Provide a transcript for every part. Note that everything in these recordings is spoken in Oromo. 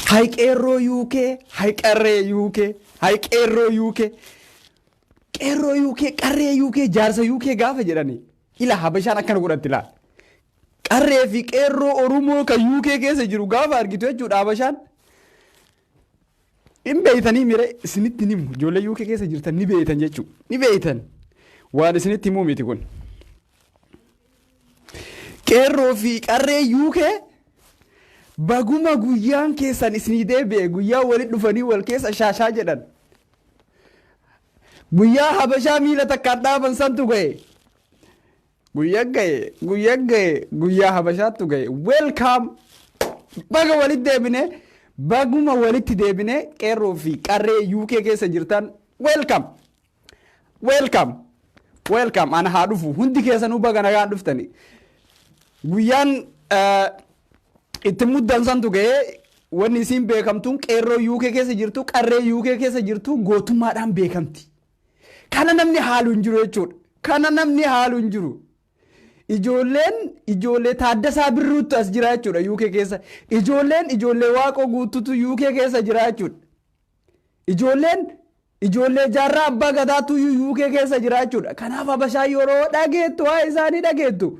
Qeerroo UK, qarree UK, qeerroo UK. Qeerroo UK, qarree UK, jaarsa UK gaafa jedhani. Ila habashaan akkana godhatti laa. Qarree fi qeerroo Oromoo kan UK keessa jiru gaafa argitu jechuudha habashaan. Hin beeytanii mire isinitti himu ijoollee UK keessa jirtan ni beeytan jechuudha. Ni beeytan. Waan isinitti himuu miti kun. Qeerroo fi qarree UK baguma guyyaan keessan isinii deebi'e guyyaa walitti dhufanii wal keessa shaashaa jedhan. Guyyaa habashaa miila takkaan dhaaban santu ga'e. Guyyaa habashaattu ga'e. Welcome. Baga walitti deebine. Baguma walitti deebine qeerroo fi qarree UK keessa jirtan. Welcome. Ana haa dhufu. Hundi keessanuu baga nagaan dhuftani. Guyyaan itti muddan santu ga'e. Wanni isin beekamtuun qeerroo UK keessa jirtu qarree UK keessa jirtu gootummaadhaan beekamti. Kana namni haalu hin jiru jechuudha. Ijoollee Taaddasaa Birruutu as jira jechuudha UK keessa. Ijoollee Waaqoo Guututu UK keessa jira jechuudha. Ijoollee Jaarraa Abbaa Gadaatu UK keessa jira jechuudha. Kanaaf habashaa yeroo dhageettu waa isaanii dhageettu.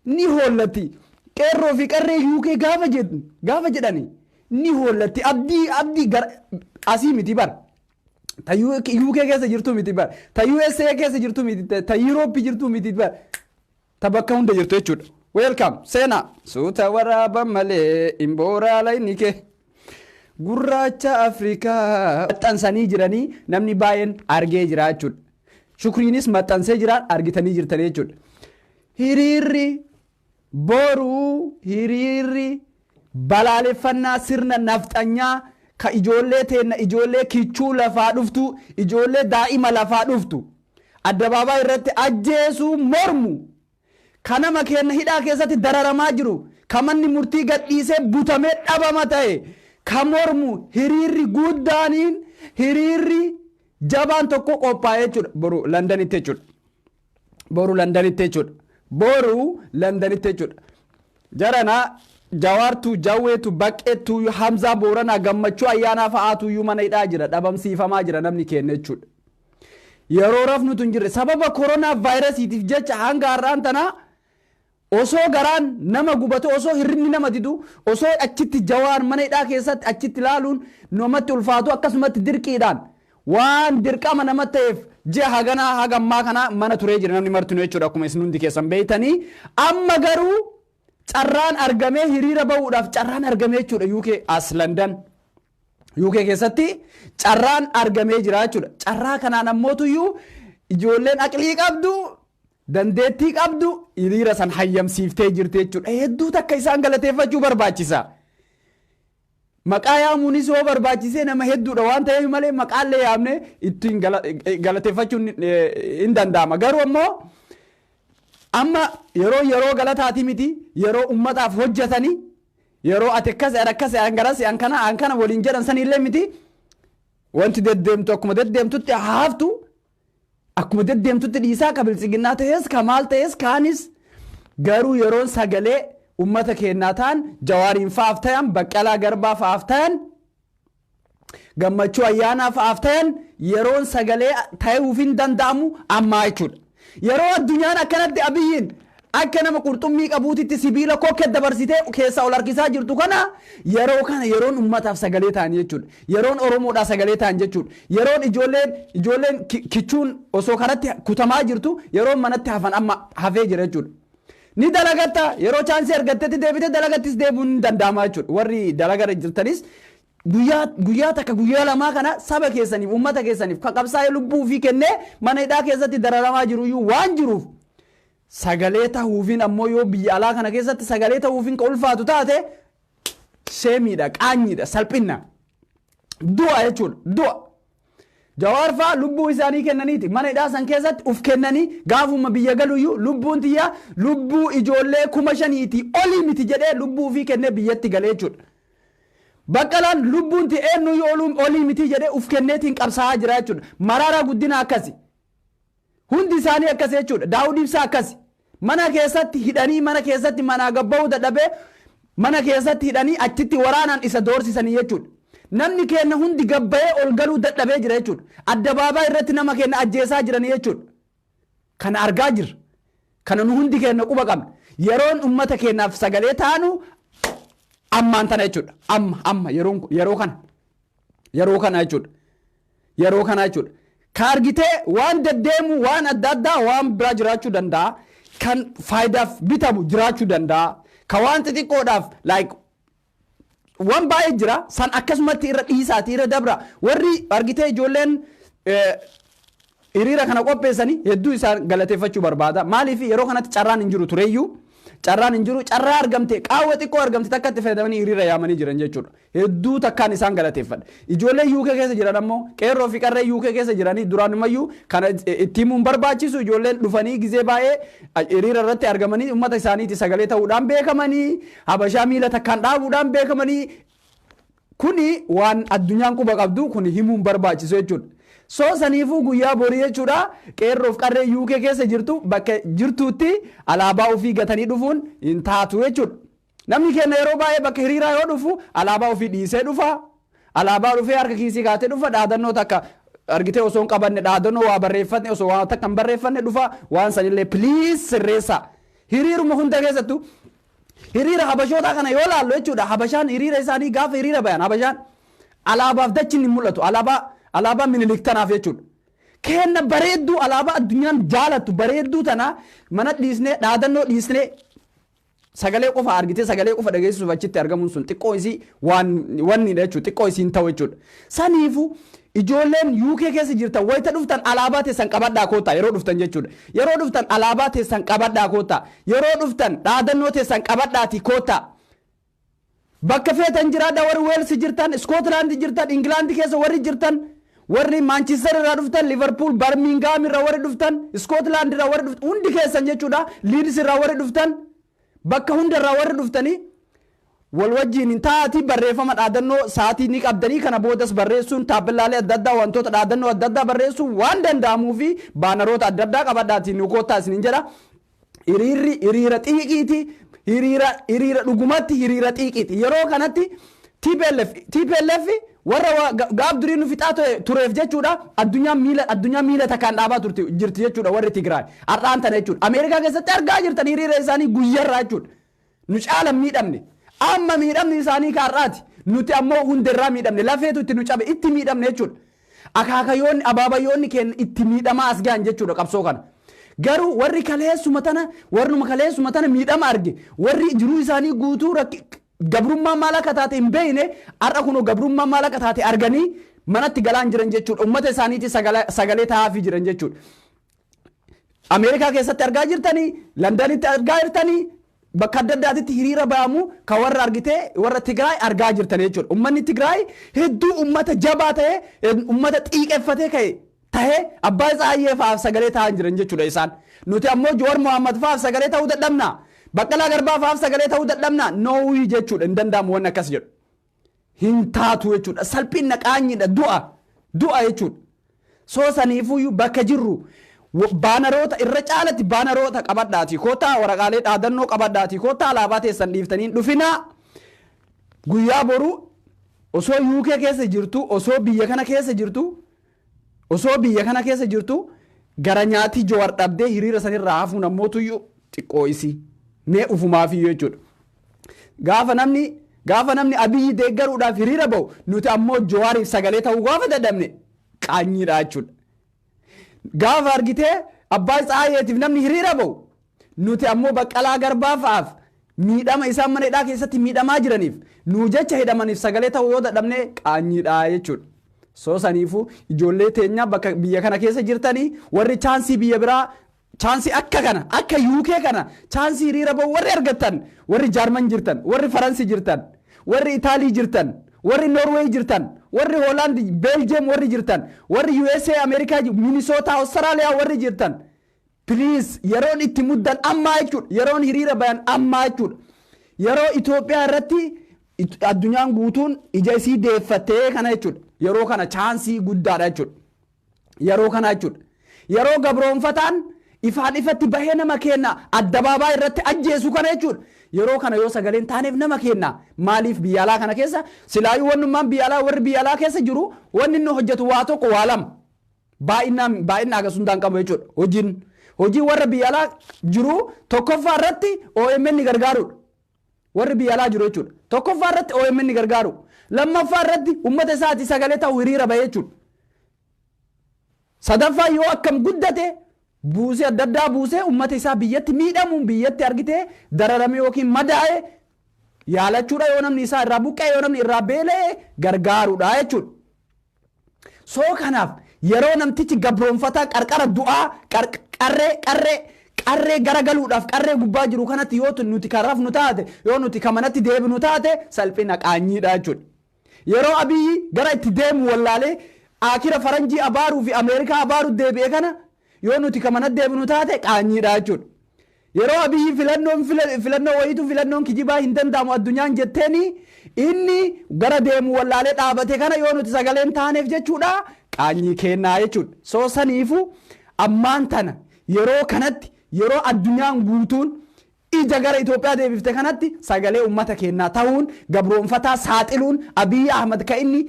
Ni hollatti. Qeerroo fi qarree UK gaafa jedhani ni hollatti. Abdii asii miti bara. Ta UK keessa jirtu miti bara. Ta USA keessa jirtu miti. Ta Europe jirtu miti bara. Ta bakka hunda jirtu jechuudha. Welcome. Seenaa. Suuta waraaba malee imbooraa laynike. Gurraacha Afrikaa. Maxxansanii jiranii namni baay'een argee jira jechuudha. Shukriinis maxxansee jiraan argitanii jirtanii jechuudha. Hiriirri balaaleffannaa sirna nafxanyaa ka ijoollee kichuu lafaa dhuftu ijoollee daa'ima lafaa dhuftu addabaabaa irratti ajjeesuu mormu kanama kenna hidhaa keessatti dararamaa jiru kamanni murtii gadhiisee butamee dhabama ta'e ka mormu hiriirri guddaaniin hiriirri jabaan tokko qophaa'ee jechuudha boru Londanitti jechuudha. Jarana Jawaartu Jawweetu Baqqeetu Hamzaa Booranaa gammachuu ayyaanaa fa'aatu mana hidhaa jira dhabamsiifamaa jira namni kenna jechuudha. Yeroo rafnutu hin jirre sababa koronaa vaayirasiitiif jecha hanga har'aan tanaa osoo garaan nama gubate osoo hirrinni nama didu osoo achitti Jawaar mana hidhaa keessatti achitti ilaaluun namatti ulfaatu akkasumatti dirqiidhaan waan dirqama nama ta'eef ji'a haganaa hagammaa kana mana turee jira namni martinu jechuudha akkuma isin hundi keessan beeytanii amma garuu carraan argamee hiriira ba'uudhaaf carraan argamee jechuudha UK keessatti carraan argamee jira jechuudha. Carraa kanaan ammootuyyuu ijoolleen aqlii qabdu dandeettii qabdu hiriira san hayyamsiiftee jirti jechuudha. Hedduu takka isaan galateeffachuu barbaachisa. Maqaa yaamuunis yoo barbaachisee nama hedduudha waan ta'eef malee maqaallee yaamne ittiin galateeffachuun hin danda'ama. Garuu ammoo amma yeroo galataati miti yeroo ummataaf hojjetanii yeroo ati akkas angaras ankana waliin jedhan sanillee miti wanti deddeemtu akkuma deddeemtutti haaftu akkuma deddeemtutti dhiisaa ka biltsiginnaa ta'es ka maal ta'es kaanis garuu yeroon sagalee ummata kennaa ta'an Jawaariin fa'aaf ta'an Baqqalaa Garbaa fa'aaf ta'an gammachuu ayyaanaa fa'aaf ta'an yeroon sagalee ta'uuf hin danda'amu ammaa jechuudha. Yeroo addunyaan akkanatti abiyyiin akka nama qurxummii qabuutitti sibiila kokkee dabarsitee keessa ol harkisaa jirtu kana yeroon ummataaf sagalee ta'an jechuudha. Yeroon Oromoodhaaf sagalee ta'an jechuudha. Yeroon ijoolleen kichuun osoo kanatti kutamaa jirtu yeroon manatti hafan amma hafee jira jechuudha. Ni dalagatta yeroo chaansii argattetti deebitee dalagattis deebi'uun ni danda'ama jechuudha. Warri dalagaa jirtanis guyyaa takka guyyaa lamaa kana saba keessaniif ummata keessaniif ka qabsaa'ee lubbuu fi kennee mana hidhaa keessatti dararamaa jiruyyuu waan jiruuf sagalee ta'uufiin ammoo yoo biyya alaa kana keessatti sagalee ta'uufiin ka ulfaatu taate sheemiidha qaanyiidha salphinna du'a jechuudha. Jawaar fa'aa lubbuu isaanii kennaniiti mana hidhaa san keessatti uf kennanii gaafuma biyya galuyyuu lubbuun tiyyaa lubbuu ijoollee 5,000 olii miti jedhee lubbuu fi kennee biyyatti galee jechuudha. Baqqalaan lubbuun eenyuyyuu olii miti jedhee uf kenneetiin qabsaa'aa jira jechuudha. Mararaa guddina akkasi. Hundi isaanii akkasi jechuudha. Daawud Ibsaa akkasi. Mana keessatti hidhanii mana keessatti manaa gabba'uu dadhabee mana keessatti hidhanii achitti waraanaan isa doorsisanii jechuudha. Namni keenya hundi gabbayee ol galuu dadhabee jira jechuudha. Addabaabaa irratti nama keenya ajjeesaa jiranii jechuudha. Kana argaa jirra. Kana nu hundi keenya quba qabna. Yeroon ummata keenyaaf sagalee taanu ammaan tana jechuudha. Amma yeroo kana. Yeroo kana jechuudha. Yeroo kana jechuudha. Ka argitee waan deddeemu waan adda addaa waan biraa jiraachuu danda'a. Kan faayidaaf bitamu jiraachuu danda'a. Ka waan xixiqqoodhaaf like waan baay'ee jira san akkasumatti irra dhiisaati irra dabra. Warri argitee ijoolleen hiriira kana qopheessanii hedduu isaan galateeffachuu barbaada. Maaliif yeroo kanatti carraan hin jiru tureyyuu. Carraan hin jiru carraa argamte qaawwa xiqqoo argamte takka itti fayyadamanii hiriira yaamanii jiran jechuudha. Hedduu takkaan isaan galateeffadha. Ijoollee UK keessa jiran ammoo qeerroo fi qarree UK keessa jiranii duraanumayyuu kana itti himuun barbaachisu ijoolleen dhufanii gizee baay'ee hiriira irratti argamanii uummata isaaniiti sagalee ta'uudhaan beekamanii habashaa miila takkaan dhaabuudhaan beekamanii kuni waan addunyaan quba qabdu kuni himuun barbaachisu jechuudha. So saniifuu guyyaa borii jechuudha qeerroof qarree UK keessa jirtu bakka jirtuutti alaabaa ofii gatanii dhufuun hin taatu jechuudha. Namni keenya yeroo baay'ee bakka hiriiraa yoo dhufu alaabaa ofii dhiisee dhufa. Alaabaa dhufee harka kiisii kaatee dhufa dhaadannoo takka argitee osoo hin qabanne dhaadannoo waa barreeffanne osoo waa takka hin barreeffanne dhufa waan sanillee please sirreessa. Hiriiruma hunda keessattuu hiriira habashoota kana yoo laallu jechuudha habashaan hiriira isaanii gaafa hiriira bayan habashaan alaabaaf dachiin hin mul'atu alaabaa minilik tanaaf jechuudha. Kenna bareedduu alaabaa addunyaan jaalatu bareedduu tana mana dhiisnee dhaadannoo dhiisnee sagalee qofa argitee sagalee qofa dhageessisuuf achitti argamuun sun xiqqoo isii wanni jechuudha xiqqoo isiin ta'u jechuudha. Saniifu ijoolleen UK keessa jirtan wayita dhuftan alaabaa teessan qabadhaa koottaa yeroo dhuftan jechuudha. Yeroo dhuftan alaabaa teessan qabadhaa koottaa yeroo dhuftan dhaadannoo teessan qabadhaati koottaa. Bakka feetan jiraadha warri Wales jirtan Scotland jirtan England keessa warri jirtan warri Manchester irraa dhuftan Liverpool Birmingham irraa warri dhuftan Scotland irraa warri dhuftan hundi keessan jechuudha Leeds irraa warri dhuftan bakka hundarraa warri dhuftanii wal wajjiin taati barreeffama dhaadannoo sa'aatii ni qabdanii kana boodas barreessuun taappellaalee adda addaa wantoota dhaadannoo adda addaa barreessuun waan danda'amuu fi baanaroota adda addaa qabadhaatiin nu koottaa isiniin jedha. Hiriira xiiqiiti hiriira dhugumatti hiriira xiiqiiti yeroo kanatti TPLF warra gaaf durii nu fixaa tureef jechuudha addunyaa miila takkaan dhaabaa jirti jechuudha warri Tigraay har'aan tana jechuudha Ameerikaa keessatti argaa jirtan hiriira isaanii guyyarraa jechuudha nu caala miidhamne amma miidhamni isaanii kaarraati nuti ammoo hundarraa miidhamne lafeetu itti nu cabe itti miidhamne jechuudha akaakayoonni abaabayyoonni keenya itti miidhamaa as gahan jechuudha qabsoo kana. Garuu warri kaleessuma tana miidhama arge warri jiruu isaanii guutuu gabrummaa maal akka taate hin beekne har'a kunoo gabrummaa maal akka taate arganii manatti galaan jiran jechuudha uummata isaaniitti sagalee taa'aafii jiran jechuudha. Ameerikaa keessatti argaa jirtanii Londanitti argaa jirtanii bakka adda addaatitti hiriira ba'amu kan warra argitee warra Tigraay argaa jirtan jechuudha. Uummanni Tigraay hedduu uummata jabaa ta'e uummata xiiqeffatee ka'e. Tahee abbaa Tsahaayyee fa'aaf sagalee ta'an jiran jechuudha isaan. Nuti ammoo Jowaar Mohaammed fa'aaf sagalee ta'uu dadhabna. Baqqalaa Garbaa fa'aaf sagalee ta'uu dadhabna. Noowii jechuudha hin danda'amu waan akkas jedhu. Hin taatu jechuudha. Salphina qaanyiidha du'a jechuudha. Soo saniifuu bakka jirru baanaroota irra caalatti baanaroota qabadhaati koottaa waraqaalee dhaadannoo qabadhaati koottaa alaabaa teessan dhiiftanii dhufinaa guyyaa boru osoo UK keessa jirtu osoo biyya kana keessa jirtu gara nyaati Jowaar dhabdee hiriira sanirraa hafuun ammootuyyuu xiqqoo isii mee ufumaafiyyuu jechuudha. Gaafa namni Abiyyi deeggaruudhaaf hiriira ba'u nuti ammoo Jowaariif sagalee ta'uu gaafa dadhabne qaanyiidha jechuudha. Gaafa argitee abbaa Tsahaayyeetiif namni hiriira ba'u nuti ammoo Baqqalaa Garbaa fa'aaf miidhama isaan mana hidhaa keessatti miidhamaa jiraniif nuu jecha hidhamaniif sagalee ta'uu yoo dadhabne qaanyiidha jechuudha. Soo saniifuu ijoollee teenya bakka biyya kana keessa jirtanii warri chaansii biyya biraa chaansii akka UK kana chaansii hiriira ba'u warri argattan warri Jaarman jirtan warri Faransi jirtan warri Itaalii jirtan warri Norway jirtan warri Holland Belgium warri jirtan warri USA Amerikaa Minnesota Australia warri jirtan please yeroon itti muddan ammaa jechuudha yeroon hiriira bayan ammaa jechuudha yeroo Itoophiyaa irratti addunyaan guutuun ija isii deeffattee kana jechuudha yeroo kana chaansii guddaadha jechuudha yeroo kana jechuudha yeroo gabroonfataan ifaan ifatti bahee nama kenna addabaabaa irratti ajjeesu kana jechuudha yeroo kana yoo sagaleen taaneef nama kenna maaliif biyya alaa kana keessa silaayu wannummaan biyya alaa warri biyya alaa keessa jiru wanni inni hojjetu waa tokko waa lama baay'ina agarsuundaan qabu jechuudha hojii warra biyya alaa jiru tokkoffaa irratti OMN ni gargaarudha warri biyya alaa jiru jechuudha tokkoffaa irratti OMN ni gargaaru lammaffaa irratti ummata isaati sagalee ta'u hiriira ba'e jechuudha sadaffaa yoo akkam guddate buusee adda addaa buusee ummata isaa biyyatti miidhamuun biyyatti argitee dararame yookiin madaa'e yaalachuudha yoo namni isaa irraa buqqee yoo namni irraa beela'e gargaaruudha jechuudha soo kanaaf yeroo namtichi gabroonfataa qarqara du'aa qarree garagaluudhaaf qarree gubbaa jiru kanatti yoo nuti karaaf nu taate yoo nuti kamanatti deebinu taate salphina qaanyiidha jechuudha yeroo abiyyi gara itti deemu wallaalee akira faranjii abaaruu fi ameerikaa abaaruu deebi'e kana yoo nuti kamanatti deebinu taate qaanyiidha jechuudha yeroo abiyyi filannoo wayitu filannoon kijibaa hin danda'amu addunyaan jetteeni inni gara deemu wallaalee dhaabate kana yoo nuti sagaleen taaneef jechuudha qaanyii kennaa jechuudha soo saniifu ammaan tana yeroo kanatti yeroo addunyaan guutuun ija gara Itoophiyaa deebifte kanatti sagalee ummata kennaa ta'uun gabroonfataa saaxiluun Abiy Ahmad ka inni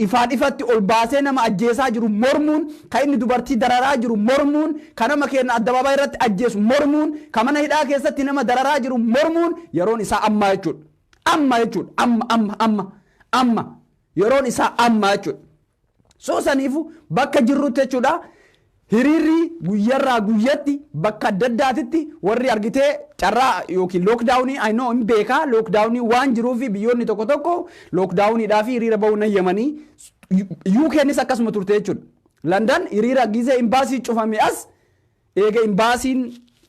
ifaan ifatti ol baasee nama ajjeesaa jiru mormuun ka inni dubartii dararaa jiru mormuun ka nama kenna addabaabaa irratti ajjeesu mormuun ka mana hidhaa keessatti nama dararaa jiru mormuun yeroon isaa amma jechuudha amma yeroon isaa amma jechuudha soo saniifu bakka jirrutti jechuudha hiriirri guyyarraa guyyatti bakka adda addaatitti warri argitee carraa yookiin lookdaawunii aynoo hin beekaa lookdaawunii waan jiruufi biyyoonni tokko tokko lookdaawuniidhaaf hiriira ba'uu nayyamanii UKnis akkasuma turte jechuudha London hiriira gizee imbaasii cufame as eega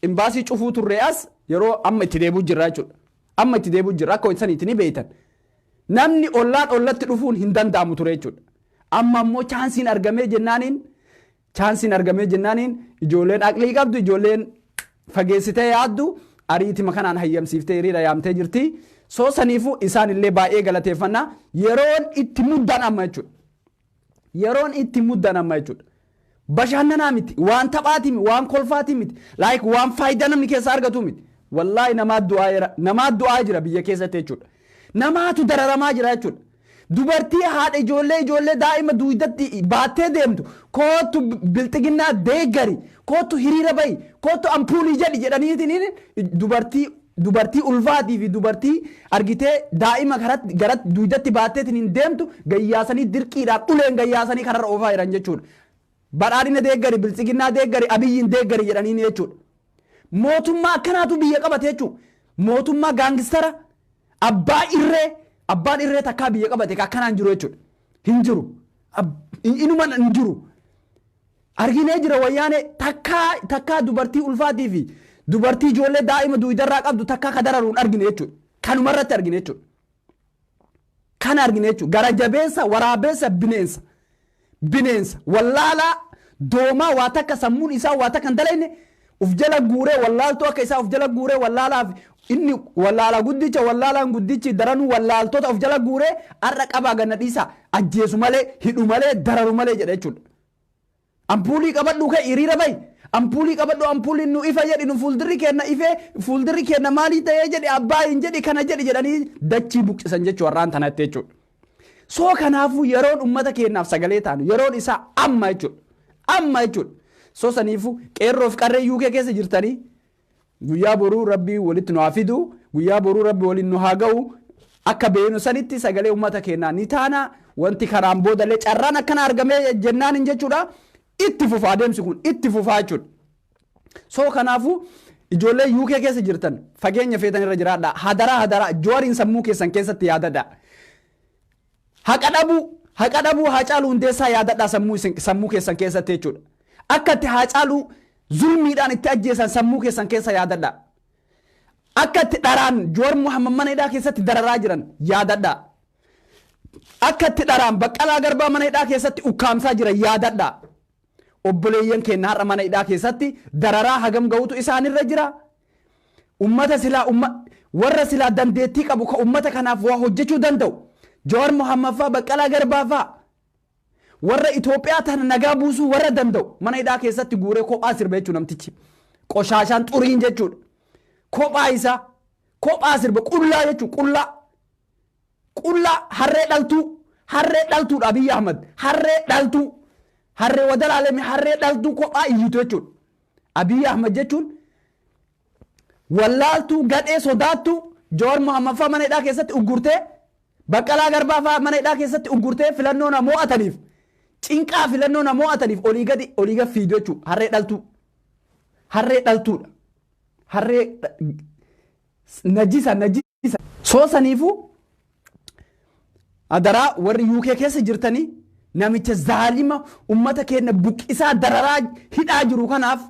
imbaasii cufuu turre as yeroo amma itti deebuu jirra jechuudha amma itti deebuu jirra akka saniitti ni beeytan namni ollaan ollatti dhufuun hin danda'amu ture jechuudha amma ammoo chaansiin argamee jennaaniin ijoolleen aqlii qabdu ijoolleen fageessitee yaaddu ariitima kanaan hayyamsiiftee hiriira yaamtee jirti soo saniifu isaan illee baay'ee galateeffannaa yeroon itti muddan amma jechuudha bashannanaa miti waan taphaati miti waan kolfaati miti waan faayidaa namni keessa argatu miti wallaahi namaa du'aa jira biyya keessatti jechuudha namaatu dararamaa jira jechuudha dubartii haadha ijoollee daa'ima duudatti baattee deemtu kootu bilxiginnaa deeggari kootu hiriira bayi kootu ampuulii jedhaniitiin dubartii ulfaatii fi dubartii argitee daa'ima gara duudatti baatteetiin deemtu gayyaasanii dirqiidhaan uleen gayyaasanii kanarra oofaa jiran jechuudha badhaadhina deeggari bilxiginnaa deeggari abiyyiin deeggari jedhaniin jechuudha mootummaa akkanaatu biyya qabate jechuudha mootummaa gaangistara abbaan irree takkaa biyya qabate akkanaan jiru jechuudha hin jiru inuman hin jiru arginee jira wayyaane takkaa dubartii ulfaatii fi dubartii ijoollee daa'ima duudarraa qabdu takkaa ka dararuun argine jechuudha kanumarratti argine jechuudha kan argine jechuudha gara jabeessa waraabeessa bineensa wallaalaa doomaa waa takka sammuun isaa waa takka hin dalayne uf jala guuree wallaaltuu akka isaa uf jala guuree wallaalaaf inni wallaala guddicha wallaalaan guddichi daranuu wallaaltota of jala guuree arra qabaa ganna dhiisa ajjeesu malee hidhu malee dararu malee jedha jechuudha ampuulii qabadhu ka hiriira bayi ampuulii qabadhu ampuuliin nu ifa jedhi nu fuuldirri kenna maalii ta'ee jedhi abbaa hin jedhi kana jedhanii dachii buqqisan jechuu warraan tanatti jechuudha soo kanaafuu yeroon ummata keennaaf sagalee taanu yeroon isaa amma jechuudha soo saniifu qeerroof qarree UK keessa jirtanii guyyaa boruu rabbii walitti nu hafidu guyyaa boruu rabbii waliin nu haa ga'u akka beenu sanitti sagalee ummata keenyaa ni taana wanti karaan boodallee carraan akkana argamee jennaan hin jechuudha itti fufaa adeemsi kun itti fufaa jechuudha soo kanaafuu ijoollee UK keessa jirtan fageenya feetan irra jiraadha hadaraa jooriin sammuu keessan keessatti yaadadha haqa dhabuu Haacaaluu Hundeessaa yaadadha sammuu keessan keessatti jechuudha akka itti Haacaaluu zulmiidhaan itti ajjeesan sammuu keessan keessa yaadadha akka itti dharaan Joor Muhammad mana hidhaa keessatti dararaa jiran yaadadha akka itti dharaan Baqqalaa Garbaa mana hidhaa keessatti ukkaamsaa jiran yaadadha obboleeyyan keenya har'a mana hidhaa keessatti dararaa hagam ga'utu isaanirra jira warra silaa dandeettii qabu ka ummata kanaaf waa hojjechuu danda'u Joor Muhammad faa Baqqalaa Garbaa faa warra Itoophiyaa tana nagaa buusuu warra danda'u mana hidhaa keessatti guuree kophaa sirba jechuudha namtichi qoshaashaan xuriin jechuudha kophaa isaa kophaa sirba qullaa jechuun qullaa harree dhaltuu Abiy Ahmed harree dhaltuu harree wadalaalee harree dhaltuu kophaa iyyitu jechuudha. Abiy Ahmed jechuun wallaaltuu gadhee sodaattuu Jowaar Mohaammed fa'aa mana hidhaa keessatti uggurtee Baqqalaa Garbaa fa'aa mana hidhaa keessatti uggurtee filannoo na mo'ataniif cinqaa filannoo na mo'ataniif olii gad fiiduu jechuudha. Harree dhaltuudha. Harree najisa soosaniifu adaraa warri UK keessa jirtanii namicha zaalima ummata keenya buqqisaa dararaa hidhaa jiru kanaaf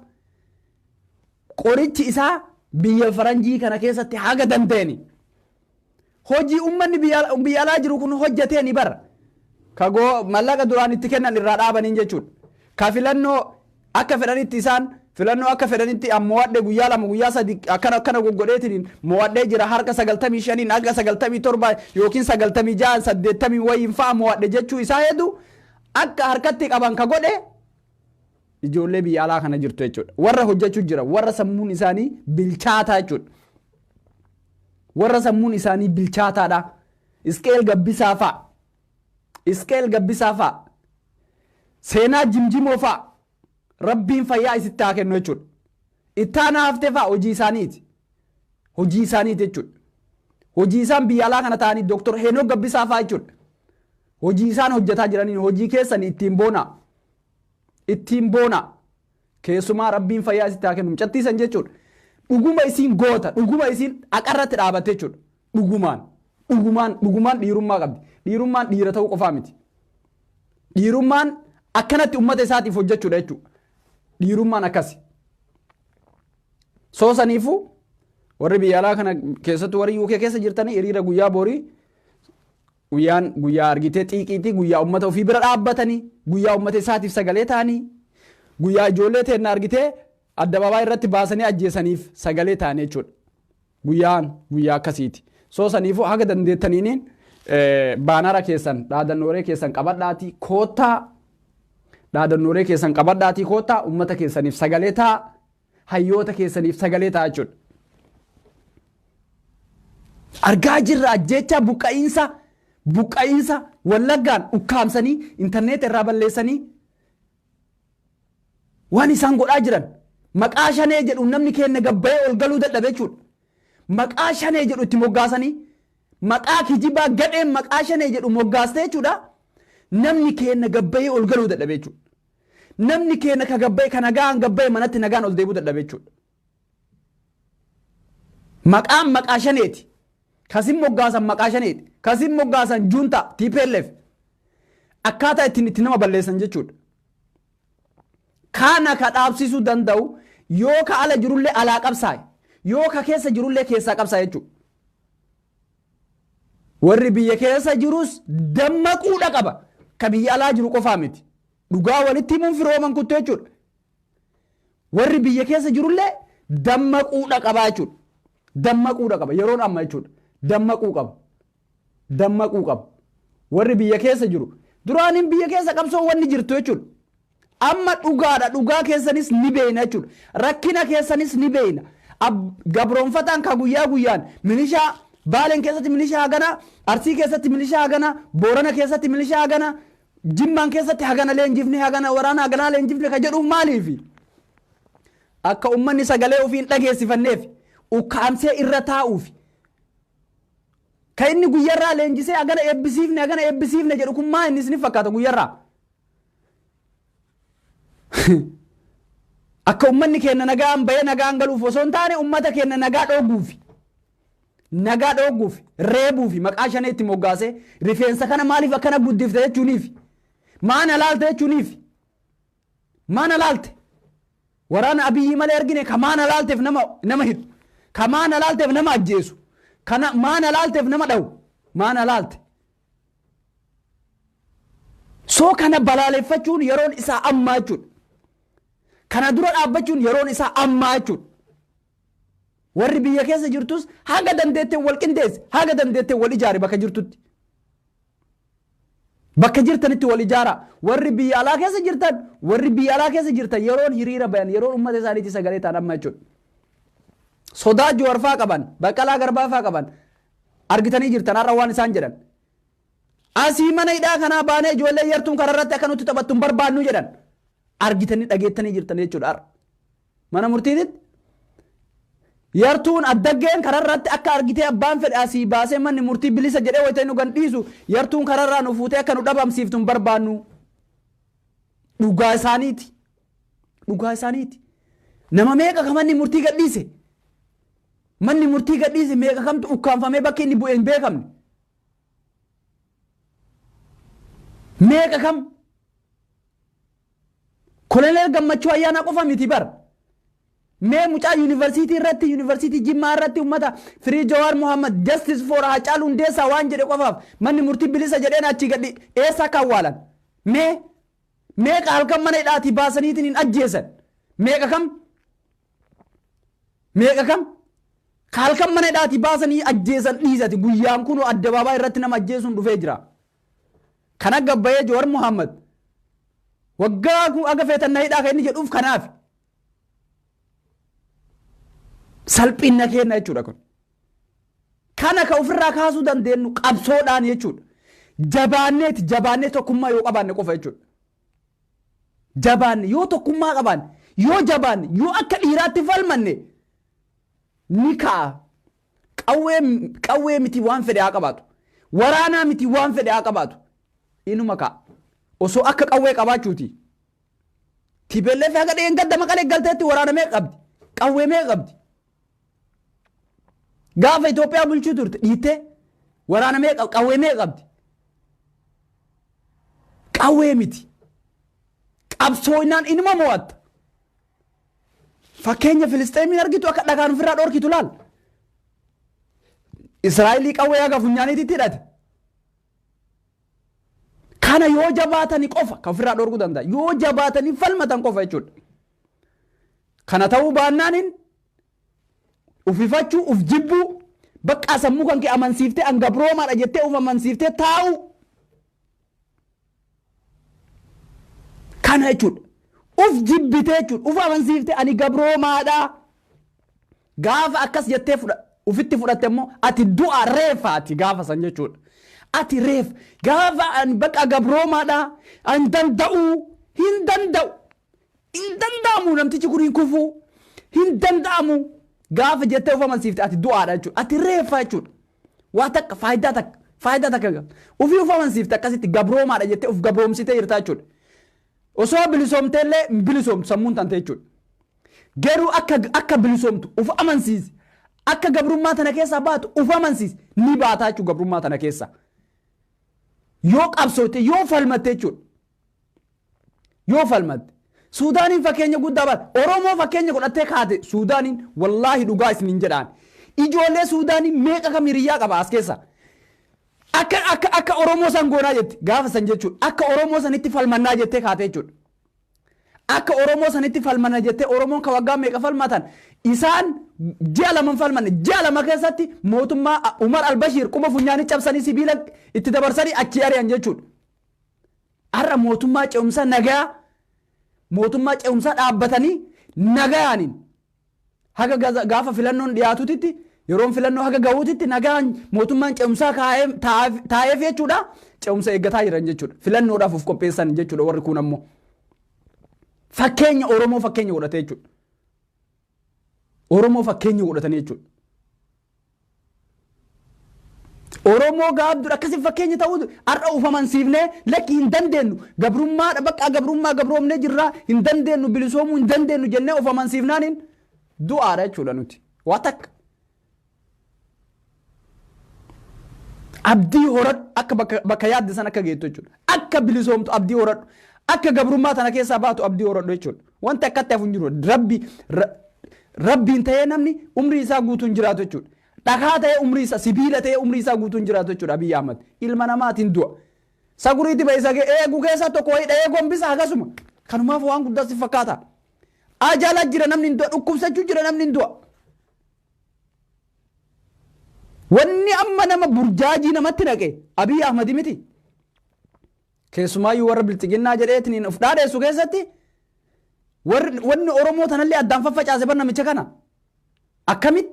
qorichi isaa biyya faranjii kana keessatti haga danda'ani hojii ummanni biyya alaa jiru kun hojjateeni bara kagoo mallaqa duraan itti kennan irraa dhaabaniin jechuudha. Ka filannoo akka fedhanitti isaan filannoo akka fedhanitti mo'adhee guyyaa lama guyyaa sadi akkana goggodheetiin mo'adhee jira harka 95 harka 97 yookiin 96 80 wayiin fa'a mo'adhe jechuu isaa hedduu akka harkatti qaban ka godhe ijoollee biyya alaa kana jirtu jechuudha. Warra hojjechuu jira warra sammuun isaanii bilchaataa jechuudha. Warra sammuun isaanii bilchaataadha. Iskeel gabbisaa fa'a seenaa jimjimoo fa'a rabbiin fayyaa isitti haa kennu jechuudha. Ittaana haftee fa'a hojii isaaniiti jechuudha. Hojii isaan biyya alaa kana ta'anii Dr. Heenok Gabbisaa fa'a jechuudha. Hojii isaan hojjetaa jiraniin hojii keessan ittiin boona keessumaa rabbiin fayyaa isitti haa kennu mucattiisan jechuudha. Dhuguma isiin goota dhuguma isiin aqarratti dhaabatte jechuudha. Dhugumaan dhiirummaa qabdi. Dhiirummaan dhiira ta'uu qofaa miti. Dhiirummaan akkanatti ummata isaatiif hojjechuudha jechuudha. Dhiirummaan akkasi. Soosaniifu warri biyya alaa kana keessattuu warri UK keessa jirtanii hiriira guyyaa boorii guyyaa argitee xiiqiitii guyyaa ummata ofii bira dhaabbatanii guyyaa ummata isaatiif sagalee ta'anii guyyaa ijoollee teenna argitee addababaa irratti baasanii ajjeesaniif sagalee ta'anii jechuudha. Guyyaa akkasiiti. Soosaniifu haga dandeettaniin baanara keessan dhaadannoolee keessan qabadhaatii koottaa ummata keessaniif sagalee ta'a hayyoota keessaniif sagalee ta'a jechuudha. Argaa jirra ajjeechaa buqqa'iinsa wallaggaan ukkaamsanii intarneet irraa balleessanii waan isaan godhaa jiran maqaa shanee jedhu namni keenya gabbayee ol galuu dadhabe jechuudha. Maqaa shanee jedhu itti moggaasanii maqaa kijibaa gadheen maqaa shanee jedhu moggaaste jechuudha. Namni keenya gabbayee ol galuu dadhabe jechuudha. Namni keenya ka gabbayee ka nagaan gabbayee manatti nagaan ol deebuu dadhabe jechuudha. Maqaan maqaa shaneeti. Kasin moggaasan maqaa shaneeti. Kasin moggaasan junta TPLF akkaataa ittiin itti nama balleessan jechuudha. Kana ka dhaabsisuu danda'u yoo ka ala jirullee alaa qabsaa'e yoo ka keessa jirullee keessaa qabsaa'e jechuudha. Warri biyya keessa jirus dammaquudha qaba. Ka biyya alaa jiru qofaa miti. Dhugaa walitti himuun firooman kuttu jechuudha. Warri biyya keessa jirullee dammaquudha qaba jechuudha. Dammaquudha qaba yeroon amma jechuudha. Dammaquu qaba. Warri biyya keessa jiru duraanin biyya keessa qabsoo wanni jirtu jechuudha. Amma dhugaadha dhugaa keessanis ni beeyna jechuudha. Rakkina keessanis ni beeyna. Gabroonfataan ka guyyaa guyyaan milishaa Baaleen keessatti milishaa hagana Arsii keessatti milishaa hagana Boorana keessatti milishaa hagana Jimmaan keessatti hagana leenjifne hagana waraana hagana leenjifne ka jedhu maaliifi akka ummanni sagalee ofiin dhageessifanneef ukkaamsee irra taa'uufi ka inni guyyarraa leenjisee hagana eebbisiifne jedhu kun maa inni isiniif fakkaata guyyarraa akka ummanni keenya nagaan bayee nagaan galuuf osoo hin taane ummata keenya nagaa dhooguuf reebuufi maqaa shanee itti moggaasee rifeensa kana maaliif akkana guddifte jechuuniif maana laalte jechuuniif maana laalte waraana Abiyyi malee argine ka maana laalteef nama hidhu ka maana laalteef nama ajjeesu kana maana laalteef nama dhawu maana laalte soo kana balaaleffachuun yeroon isaa ammaa jechuudha. Kana dura dhaabbachuun yeroon isaa ammaa jechuudha. Warri biyya keessa jirtus haga dandeettee wal qindeesse haga dandeettee wal ijaare bakka jirtutti. Bakka jirtanitti wal ijaara. Warri biyya alaa keessa jirtan yeroon hiriira bayan yeroon uummata isaaniitti sagalee ta'an amma jechuudha. sodaa Jawaar qaban Baqqalaa Garbaa qaban argitanii jirtan har'a waan isaan jedhan asii mana hidhaa kanaa baanee ijoollee yartuun kararratti akka nuti taphattuun barbaannu jedhan argitanii dhageettanii jirtan jechuudha har'a mana murtiititti yartuun addaggeen kararratti akka argitee abbaan fedhe asii baasee manni murtii bilisa jedhee wayitee nu gadhiisu yartuun kararraa nu fuutee akka nu dhabamsiiftuun barbaannu dhugaa isaaniiti nama meeqa ka manni murtii gadhiise manni murtii gadhiise meeqa kamtu ukkaanfamee bakki inni bu'ee hin beekamne meeqa kam koloneel gammachuu ayyaana qofa miti bar mee mucaa yuunivarsiitii Jimmaa irratti ummata firii Jawaar Muhammad justice for Hacaaluu Hundeessaa waan jedhe qofaaf manni murtii bilisa jedheen achi gadhi eessa akka awwaalan meeqa halkan mana hidhaatii baasaniitiin hin ajjeesan meeqa kam halkan mana hidhaatii baasanii ajjeesan dhiisati guyyaan kun addabaabaa irratti nama ajjeesuun dhufee jira kana gabbayee Jawaar Muhammad waggaa kun aga feetan hidhaa kan inni jedhuuf kanaaf salphina kenna jechuudha kun kana ka ofirraa kaasuu dandeenyu qabsoodhaan jechuudha jabaannee tokkummaa yoo qabaanne qofa jechuudha jabaanne yoo tokkummaa qabaanne yoo jabaanne yoo akka dhiiraatti falmanne ni ka'a qawwee miti waan fedhe haa qabaatu waraanaa miti waan fedhe haa qabaatu inuma ka'a osoo akka qawwee qabaachuuti TPLF haga dheen gadda maqalee galteetti waraana mee qabdi qawwee mee qabdi gaafa Itoophiyaa bulchuu turte dhiittee waraana mee qawwee mee qabdi qawwee miti qabsooynaan inuma mo'atta fakkeenya Filisteemiin argitu akka dhagaan ofirraa dhorkitu laal Israa'elii qawwee haga funyaaniititti hidhate kana yoo jabaatanii qofa kan ofirraa dhorkuu danda'a yoo jabaatanii falmatan qofa jechuudha kana ta'uu baannaanin ufifachuu uf jibbuu bakka sammuu kan kee amansiiftee angabroomaadha jettee uf amansiiftee taa'u kana jechuudha uf jibbitee jechuudha uf amansiiftee ani gabroomaadha gaafa akkas jettee ufitti fudhatte immoo ati du'a reefaati gaafa san jechuudha ati reef gaafa ani bakka gabroomaadha an hin danda'amu namtichi kun hin kufu hin danda'amu gaafa jettee uf amansiifte ati du'aadha jechuudha ati reefa jechuudha waa takka faayidaa takka ufii uf amansiifte akkasitti gabroomaadha jettee uf gabroomsitee jirta jechuudha osoo bilisoomteellee bilisoomtu sammuun tante jechuudha garuu akka bilisoomtu uf amansiisi akka gabrummaa tana keessaa baatu uf amansiisi ni baataa jechuudha gabrummaa tana keessaa yoo qabsoote yoo falmatte jechuudha yoo falmatte Suudaaniin fakkeenya guddaa baate Oromoo fakkeenya godhattee kaate Suudaaniin wallaahi dhugaa isiniin jedhaan ijoollee Suudaanii meeqa kam hiriyyaa qaba as keessa akka Oromoo san goonaa jetti gaafa san jechuudha akka Oromoo sanitti falmannaa jettee kaate jechuudha akka Oromoo sanitti falmanna jettee Oromoon ka waggaa meeqa falmatan isaan ji'a lama falmanne ji'a lama keessatti mootummaa Umar Albashiir quma funyaanii cabsanii sibiila itti dabarsanii achi ari'an jechuudha har'a mootummaa ce'umsa nagaa mootummaa ce'umsaa dhaabbatanii nagayaaniin haga gaafa filannoon dhiyaatutti yeroon filannoo haga ga'uutitti nagaan mootummaan ce'umsaa taa'eef jechuudha ce'umsa eeggataa jiran jechuudha filannoodhaaf of qopheessan jechuudha warri kun ammoo fakkeenya Oromoo fakkeenya godhatee jechuudha Oromoo fakkeenya godhatanii jechuudha Oromoo gaabduu akkasii fakkeenya ta'uu har'a uf amansiifnee lakki hin dandeenyu gabrummaadha bakka gabroomnee jirraa hin dandeenyu bilisoomuu hin dandeenyu jennee uf amansiifnaaniin du'aadha jechuudha nuti waa takka abdii horadhu akka bakka yaadde san akka geettu jechuudha akka bilisoomtu abdii horadhu akka gabrummaa tana keessaa baatu abdii horadhu jechuudha wanti akkatti hafu hin jiru rabbiin ta'ee namni umrii isaa guutuun jiraatu jechuudha dhagaa ta'ee umrii isaa sibiila ta'ee umrii isaa guutuun jiraatu jechuudha Abiyyi Ahmad ilma namaatiin du'a saguriitti ba'e isa eeguu keessa tokko wayii dha'ee gombisa akkasuma kanumaaf waan guddaa si fakkaata ajala jira namni hin du'a dhukkubsachuu jira namni hin du'a wanni amma nama burjaajii namatti naqe Abiyyi Ahmad miti keessumaayyuu warra bilxiginnaa jedheetiin of dhaadheessu keessatti wanni Oromoo tanallee addaan faffacaase bar namicha kana akkamit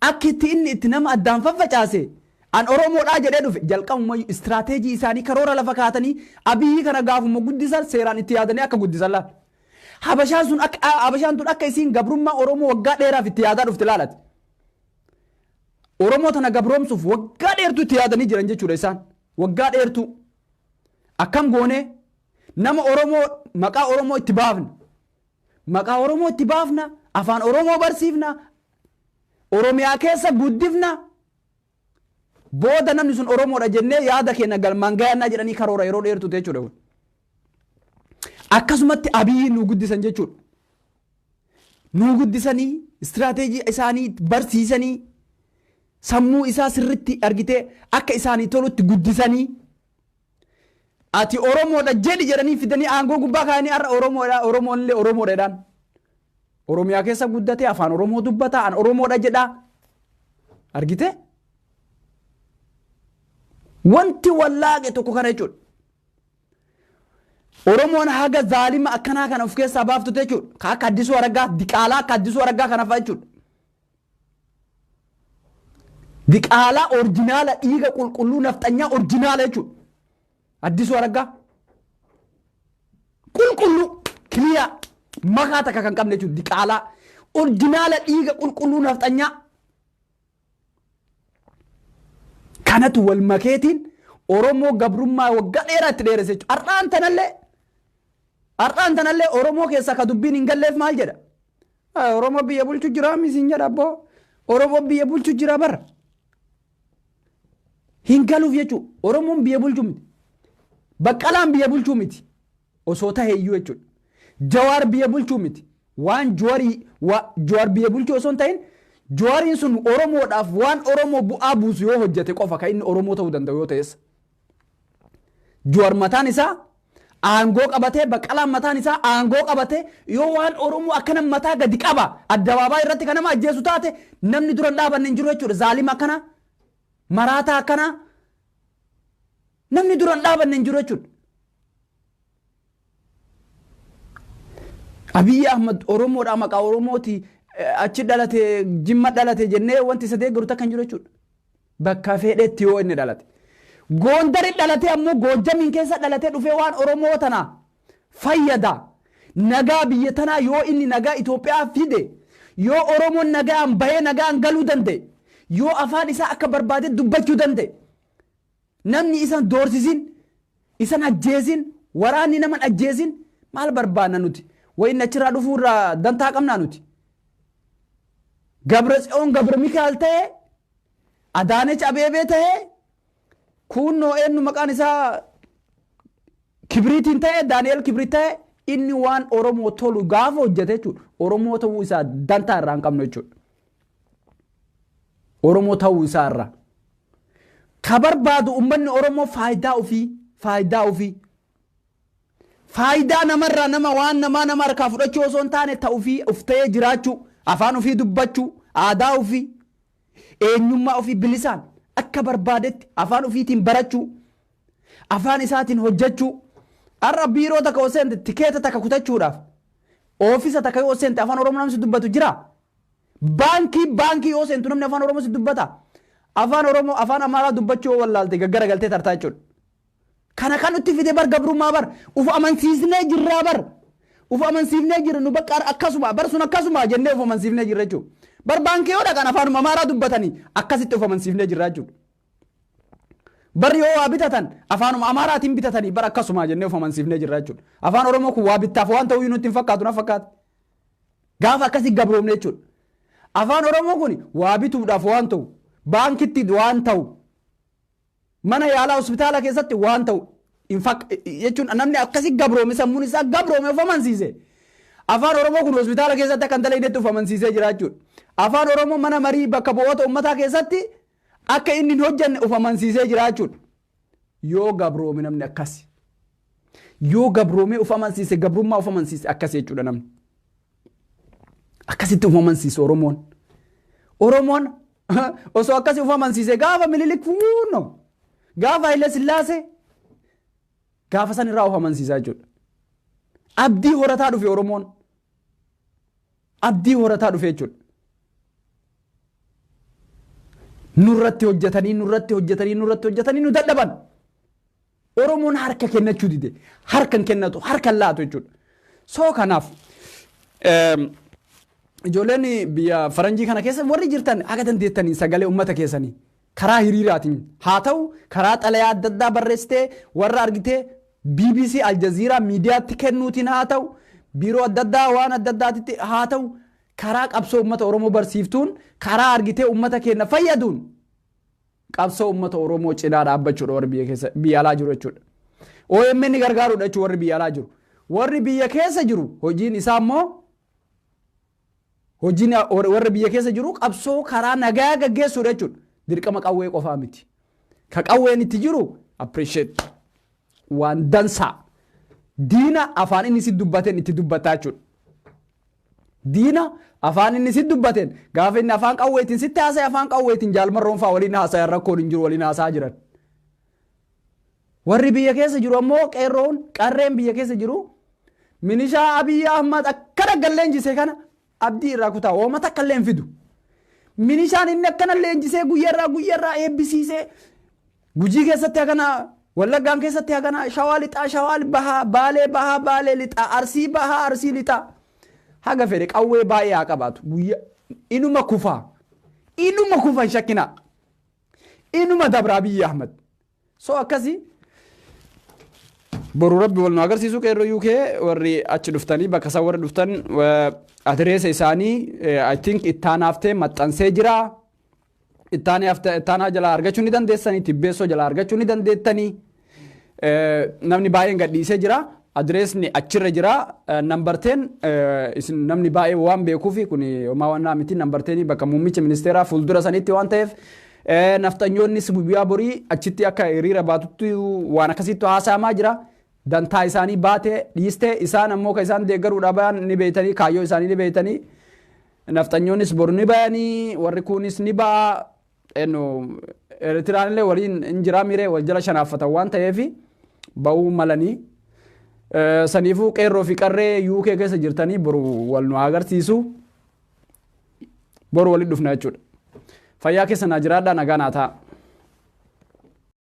akkitti inni itti nama addaan faffacaase an oromoodhaa jedhee dhufe jalqabuma istiraateejii isaanii karoora lafa kaatanii abiyyi kana gaafuma guddisan seeraan itti yaadanii akka guddisan laata habashaan tun akka isiin gabrummaa oromoo waggaa dheeraaf itti yaadaa dhufte laalati oromoo tana gabroomsuuf waggaa dheertuu itti yaadanii jiran jechuudha isaan waggaa dheertuu akkam goone nama oromoo maqaa oromoo itti baafna maqaa oromoo itti baafna afaan oromoo barsiifna oromiyaa keessa guddifna booda namni sun oromoodha jennee yaada keenya galmaan ga'annaa jedhanii karoora yeroo dheertu jechuudha akkasumatti abiyyi nu guddisan jechuudha nu guddisanii istiraateejii isaanii barsiisanii sammuu isaa sirritti argitee akka isaanii tolutti guddisanii ati oromoodha jedhi jedhanii fidanii aangoo gubbaa kaanii har'a oromoonillee oromoodhaan oromiyaa keessa guddate afaan oromoo dubbata an oromoodha jedha argite wanti wallaaqe tokko kana jechuudha oromoon haga zaalima akkanaa kana of keessaa baaftu jechuudha akka addisuu araggaa diqaalaa akka addisuu araggaa kana fa'a jechuudha diqaalaa orjinaala dhiiga qulqulluu nafxanyaa orjinaala jechuudha addisuu araggaa qulqulluu kiliyaa makaa takka kan qabne jechuudha diqaalaa orjinaala dhiiga qulqulluu nafxanyaa kanatu wal makeetiin oromoo gabrummaa waggaa dheeraa itti dheeresse jechuudha har'aan tanallee oromoo keessaa ka dubbiin hin galleef maal jedha oromoo biyya bulchu jira misiin jedha abboo oromoo biyya bulchu jira bara hin galuuf jechuudha oromoon biyya bulchu miti baqqalaan biyya bulchuu miti osoo taheeyyuu jechuudha jawaar biyya bulchuu miti waan jawaar biyya bulchuu osoo hin ta'in jawaariin sun oromoodhaaf waan oromoo bu'aa buusu yoo hojjete qofa kan inni oromoo ta'uu danda'u yoo ta'es jawaar mataan isaa aangoo qabatee baqqalaan mataan isaa aangoo qabatee yoo waan oromoo akkana mataa gadi qaba addabaabaa irratti kan nama ajjeesu taate namni dura dhaabanne hin jiru jechuudha zaalima akkana maraataa akkana namni dura dhaabanne hin jiru jechuudha Abiy Ahmed oromoodhaa maqaa oromooti achi dhalate jimma dhalate jennee wanti sadee garuuta kan jiru jechuudha bakka fedhetti yoo inni dhalate Gondari dhalate ammoo Goojjamiin keessa dhalate dhufee waan oromoo tana fayyada nagaa biyya tanaa yoo inni nagaa Itoophiyaa fide yoo oromoon nagaan bahee nagaan galuu danda'e yoo afaan isaa akka barbaade dubbachuu danda'e namni isan doorsisin isan ajjeesin waraanni naman ajjeesin maal barbaanna nuti wayinna achirraa dhufuurraa dantaa qabnaa nuti Gabretsiyoon Gabre Mikaa'el ta'e Adaanech Abeebee ta'e kunoo eenyu maqaan isaa Kibriitiin ta'e Daani'el Kibriit ta'e inni waan oromoo tolu gaafa hojjete jechuudha oromoo ta'uu isaa dantaa irraa hin qabnu jechuudha oromoo ta'uu isaa irraa ka barbaadu ummanni oromoo faayidaa ofii faayidaa namarraa nama waan nama harkaa fudhachuu osoo hin taane ta'uu fi of ta'ee jiraachuu afaan ofii dubbachuu aadaa ofii eenyummaa ofii bilisaan akka barbaadetti afaan ofiitiin barachuu afaan isaatiin hojjechuu arra biiroo takka osente tikeeta takka kutachuudhaaf oofisa takka yoo osente afaan oromoo namni dubbatu jira baankii yoo osentu namni afaan oromoo dubbata afaan oromoo afaan amaaraa dubbachuu wallaalte gaggara galtee tartaa jechuudha kana kan nutti fide bar gabrummaa bar uf amansiisnee jirraa bar uf amansiifnee jirra nu bakka akkasuma bar sun akkasuma jennee uf amansiifnee jirra jechuudha bar baankii yoo dhaqan afaan amaaraa dubbatanii akkasitti uf amansiifnee jirra jechuudha bar yoo waa bitatan afaanuma amaaraatiin bitatanii bar akkasuma jennee uf amansiifnee jirra jechuudha afaan oromoo kun waa bittaaf waan ta'uu nutti hin fakkaatu na fakkaata gaafa akkasii gabroomne jechuudha afaan oromoo kun waa bituudhaaf waan ta'u baankitti waan ta'u mana yaalaa hospitaala keessatti waan ta'u jechuun namni akkasii gabroome sammuun isaa gabroome of amansiise afaan oromoo kun hospitaala keessatti akka hin dalaginetti of amansiisee jira jechuudha afaan oromoo mana marii bakka bu'oota uummataa keessatti akka inni hin hojjanne of amansiisee jira jechuudha yoo gabroome namni akkasi yoo gabroome of amansiise gabrummaa of amansiise akkasi jechuudha namni akkasitti of amansiise oromoon osoo akkasii of amansiise gaafa Minilik fuunno gaafa Haile Sillaasee gaafa san irraa of amansiisaa jechuudha abdii horataa dhufe oromoon abdii horataa dhufe jechuudha nurratti hojjetanii nu dadhaban. Oromoon harka kennachuu dide harkan kennatu harkan laatu jechuudha. Soo kanaaf ijoolleen biyya faranjii kana keessa warri jirtan akka dandeettanii sagalee uummata keessanii karaa hiriiraatiin haa ta'u karaa xalayaa adda addaa barreessitee warra argitee BBC Aljazeeraa miidiyaatti kennuutiin haa ta'u biiroo adda addaa waan adda addaatti haa ta'u karaa qabsoo uummata Oromoo barsiiftuun karaa argitee uummata keenya fayyaduun qabsoo uummata Oromoo cinaa dhaabbachuudha warri biyya alaa jiru jechuudha. OMN gargaaruudha jechuudha warri biyya alaa jiru. Warri biyya keessa jiru hojiin isaa immoo hojiin warri biyya keessa jiru qabsoo karaa nagaa gaggeessuudha jechuudha. Dirqama qawwee qofaa miti. Ka qawween itti jiru appreciate waan dansaa. Diina afaan inni si dubbateen itti dubbataa jechuudha. Diina afaan inni si dubbateen gaafa inni afaan qawweetiin sitti haasa'e afaan qawweetiin jaalmarroon fa'aa waliin haasa'e rakkoon hin jiru waliin haasa'aa jiran. Warri biyya keessa jiru ammoo qeerroon qarreen biyya keessa jiru minishaa Abiyyi Ahmad akkana galleenjisee kana abdii irraa kutaa oomata akka illee hin fidu. Minishaan inni akkana leenjisee guyyarraa eebbisiisee Gujii keessatti akkana Wallaggaan keessatti akkana Shawaa lixaa baalee lixaa arsii lixaa haga fedhe qawwee baay'ee haa qabaatu inuma kufaa hin shakkinaa inuma dabraa Abiyyi Ahmad so akkasii boru rabbi wal nu agarsiisu qeerroo UK warri achi dhuftanii bakka isaan warri dhuftan adreesa isaanii I think ittaanaaftee maxxansee jira ittaanaa jalaa argachuu ni dandeessanii tibbeessoo jalaa argachuu ni dandeettanii namni baay'een gadhiisee jira adreesni achirra jira nambarteen isin namni baay'ee waan beekuufi kun homaa waan miti nambarteeni bakka muummicha ministeeraa fuuldura sanitti waan ta'eef naftanyoonnis guyyaa borii achitti akka hiriira baatutti waan akkasitti haasa'amaa jira. Dantaa isaanii baatee dhiistee isaan ammoo ka isaan deeggaruudha bayan ni beeytanii kaayyoo isaanii ni beeytanii naftanyoonnis boru ni bayanii warri kunis ni ba'a Eritiraan illee waliin injiraa miree wal jala shanaaffatan waan ta'eef ba'uu malanii saniifuu qeerroo fi qarree UK keessa jirtanii boru wal nu agarsiisu boru waliin dhufna jechuudha. Fayyaa keessa naa jiraadhaa nagaa naa ta'a.